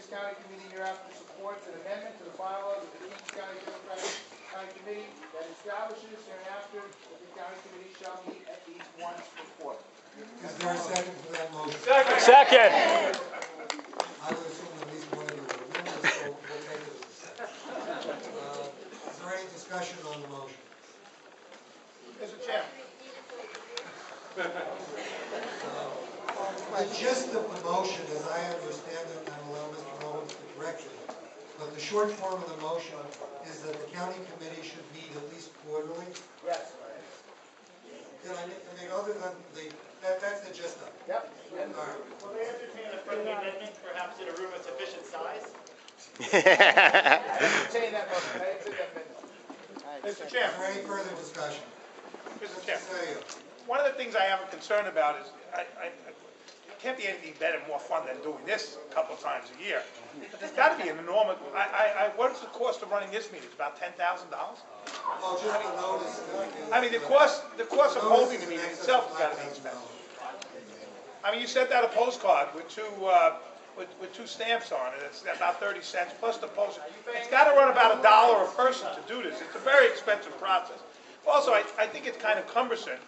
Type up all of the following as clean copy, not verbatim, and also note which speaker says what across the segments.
Speaker 1: Kings County Committee hereafter supports an amendment to the bylaws of the Kings County Democratic County Committee that establishes hereafter that the county committee shall meet at least once per quarter.
Speaker 2: Is there a second for that motion?
Speaker 3: Second.
Speaker 2: I would assume at least one of you will win this, so we'll take it as a second. Is there any discussion on the motion?
Speaker 1: Mr. Chairman.
Speaker 2: The gist of the motion, as I understand it, and I'll allow Mr. Rollins to correct me, but the short form of the motion is that the county committee should meet at least quarterly.
Speaker 1: Yes.
Speaker 2: I mean, other than that's the gist of it.
Speaker 1: Yep.
Speaker 2: All right.
Speaker 4: Will they entertain a friendly amendment, perhaps in a room of sufficient size?
Speaker 1: Entertain that motion. I entertain that amendment.
Speaker 4: Mr.
Speaker 2: Is
Speaker 4: Chairman.
Speaker 2: there any further discussion?
Speaker 4: Mr. Chairman.
Speaker 2: Say it.
Speaker 4: One of the things I have a concern about is it can't be anything better, more fun than doing this a couple of times a year. But there's got to be an enormous. What's the cost of running this meeting? It's about $10,000.
Speaker 2: Oh, just the notice.
Speaker 4: I mean, the cost of holding the meeting itself has got to be expensive. I mean, you sent out a postcard with two stamps on it. It's about 30 cents plus the post. It's got to run about $1 a person to do this. It's a very expensive process. Also, I think it's kind of cumbersome.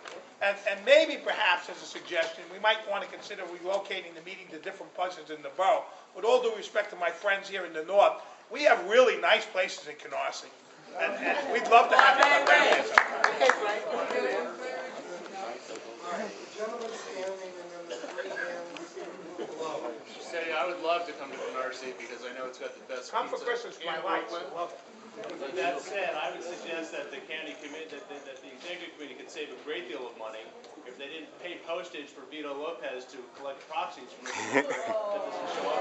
Speaker 4: And maybe perhaps as a suggestion, we might want to consider relocating the meeting to different places in the borough. With all due respect to my friends here in the north, we have really nice places in Canarsie. And we'd love to have you come down there sometime.
Speaker 2: All right, the gentleman standing and then the three hands below.
Speaker 5: Say, I would love to come to Canarsie because I know it's got the best
Speaker 4: Come for
Speaker 5: pizza
Speaker 4: Christmas for my
Speaker 5: and
Speaker 4: wife.
Speaker 5: Brooklyn.
Speaker 6: With that said, I would suggest that the county committee, that the executive committee could save a great deal of money if they didn't pay postage for Vito Lopez to collect proxies from the people that doesn't show up.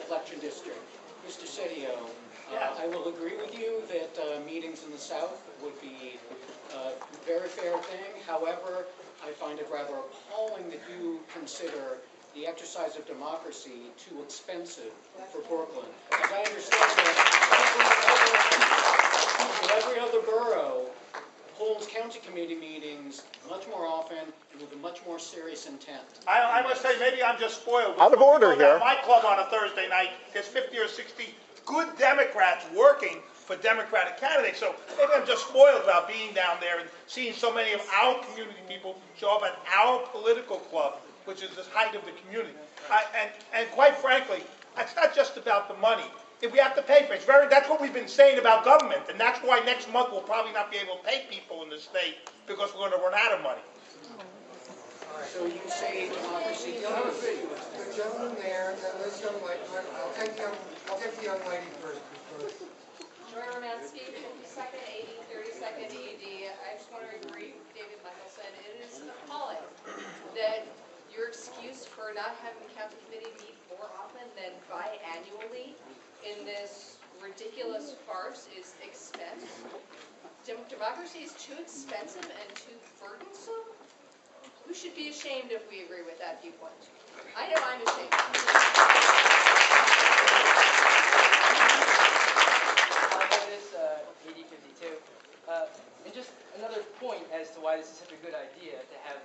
Speaker 7: Election district. Mr. Cedillo, I will agree with you that meetings in the South would be a very fair thing. However, I find it rather appalling that you consider the exercise of democracy too expensive for Brooklyn. As I understand it, every other borough holds county committee meetings much more often and with a much more serious intent.
Speaker 4: I must say, maybe I'm just spoiled.
Speaker 3: Out of order here.
Speaker 4: My club on a Thursday night, there's 50 or 60 good Democrats working for Democratic candidates. So maybe I'm just spoiled about being down there and seeing so many of our community people show up at our political club, which is the height of the community. And quite frankly, it's not just about the money. If we have to pay for it, that's what we've been saying about government, and that's why next month we'll probably not be able to pay people in the state because we're going to run out of money.
Speaker 7: So you say democracy.
Speaker 2: The gentleman there, and this young lady, I'll take the young lady first.
Speaker 8: Joy Romansky, 52nd AD, 32nd AD. I just want to agree with David Michelson. It is appalling that your excuse for not having the county committee meet more often than biannually in this ridiculous farce is expense. Democracy is too expensive and too burdensome. We should be ashamed if we agree with that viewpoint. I know I'm ashamed.
Speaker 9: This AD52. And just another point as to why this is such a good idea to have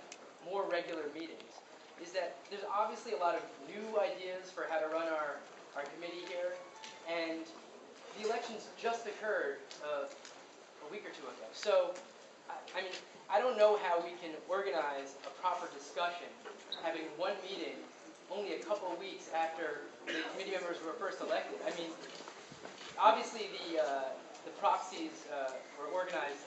Speaker 9: more regular meetings is that there's obviously a lot of new ideas for how to run our committee here, and the elections just occurred a week or two ago. So, I mean, I don't know how we can organize a proper discussion having one meeting only a couple of weeks after the committee members were first elected. I mean, obviously the proxies were organized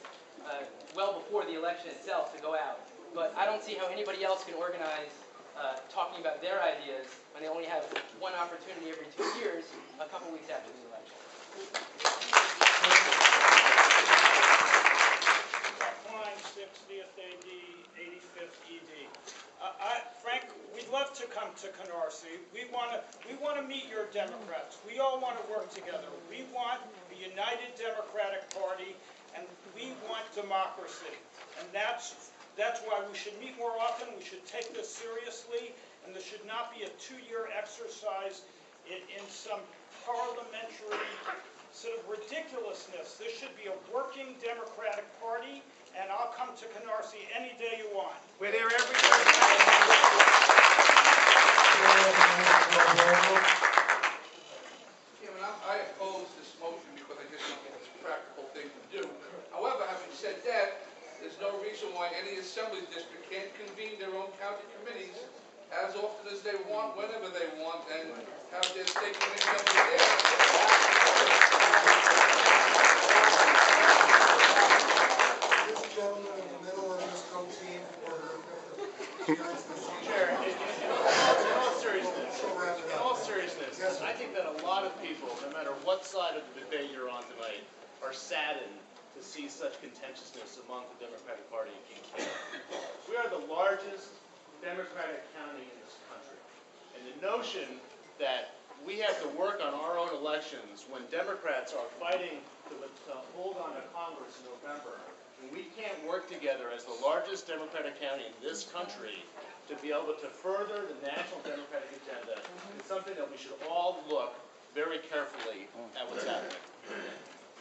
Speaker 9: well before the election itself to go out, but I don't see how anybody else can organize talking about their ideas when they only have one opportunity every 2 years, a couple weeks after the election.
Speaker 10: Klein, 60th AD, 85th ED. Frank, we'd love to come to Canarsie. We want to meet your Democrats. We all want to work together. We want a united Democratic Party, and we want democracy. And that's why we should meet more often. We should take this seriously, and this should not be a 2-year exercise in some parliamentary sort of ridiculousness. This should be a working Democratic Party, and I'll come to Canarsie any day you want.
Speaker 4: We're there every day.
Speaker 3: Chairman, I oppose this motion because I just don't think it's a practical thing to do. However, having said that, there's no reason why any assembly district can't convene their own county committees as often as they want, whenever they want, and have their state committee members there.
Speaker 2: This gentleman in the middle of this team for appearance this evening.
Speaker 6: Chair, in all seriousness, I think that a lot of people, no matter what side of the debate you're on tonight, are saddened to see such contentiousness among the Democratic Party in King County. We are the largest Democratic county in this country. And the notion that we have to work on our own elections when Democrats are fighting to hold on to Congress in November, and we can't work together as the largest Democratic county in this country to be able to further the national Democratic agenda is something that we should all look very carefully at what's happening.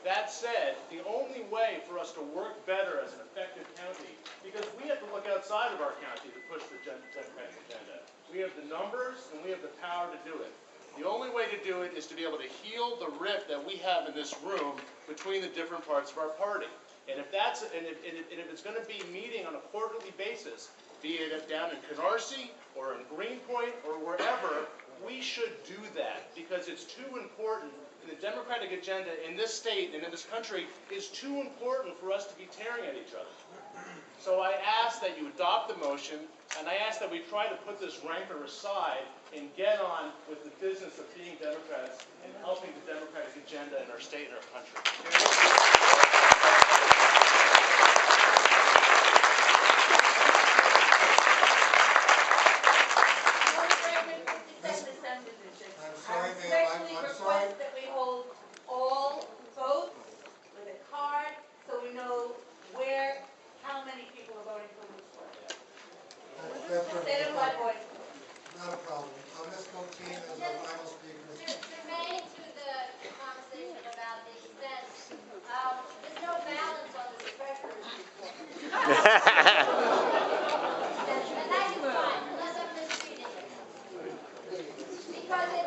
Speaker 6: That said, the only way for us to work better as an effective county, because we have to look outside of our county to push the Democratic agenda. We have the numbers and we have the power to do it. The only way to do it is to be able to heal the rift that we have in this room between the different parts of our party. And if it's going to be meeting on a quarterly basis, be it down in Canarsie or in Greenpoint or wherever, we should do that because it's too important. The Democratic agenda in this state and in this country is too important for us to be tearing at each other. So I ask that you adopt the motion, and I ask that we try to put this rancor aside and get on with the business of being Democrats and helping the Democratic agenda in our state and our country.
Speaker 2: I'm sorry, ma'am, I'm sorry.
Speaker 11: That we hold all votes with a card, so we know how many people are voting for which one.
Speaker 2: That's
Speaker 11: Say it in my voice.
Speaker 2: not a problem. Ms. Coteen is the final speaker.
Speaker 12: Germane to the conversation about the expense, there's no balance on the treasurer's report. And that is fine, unless I'm misreading it. Because it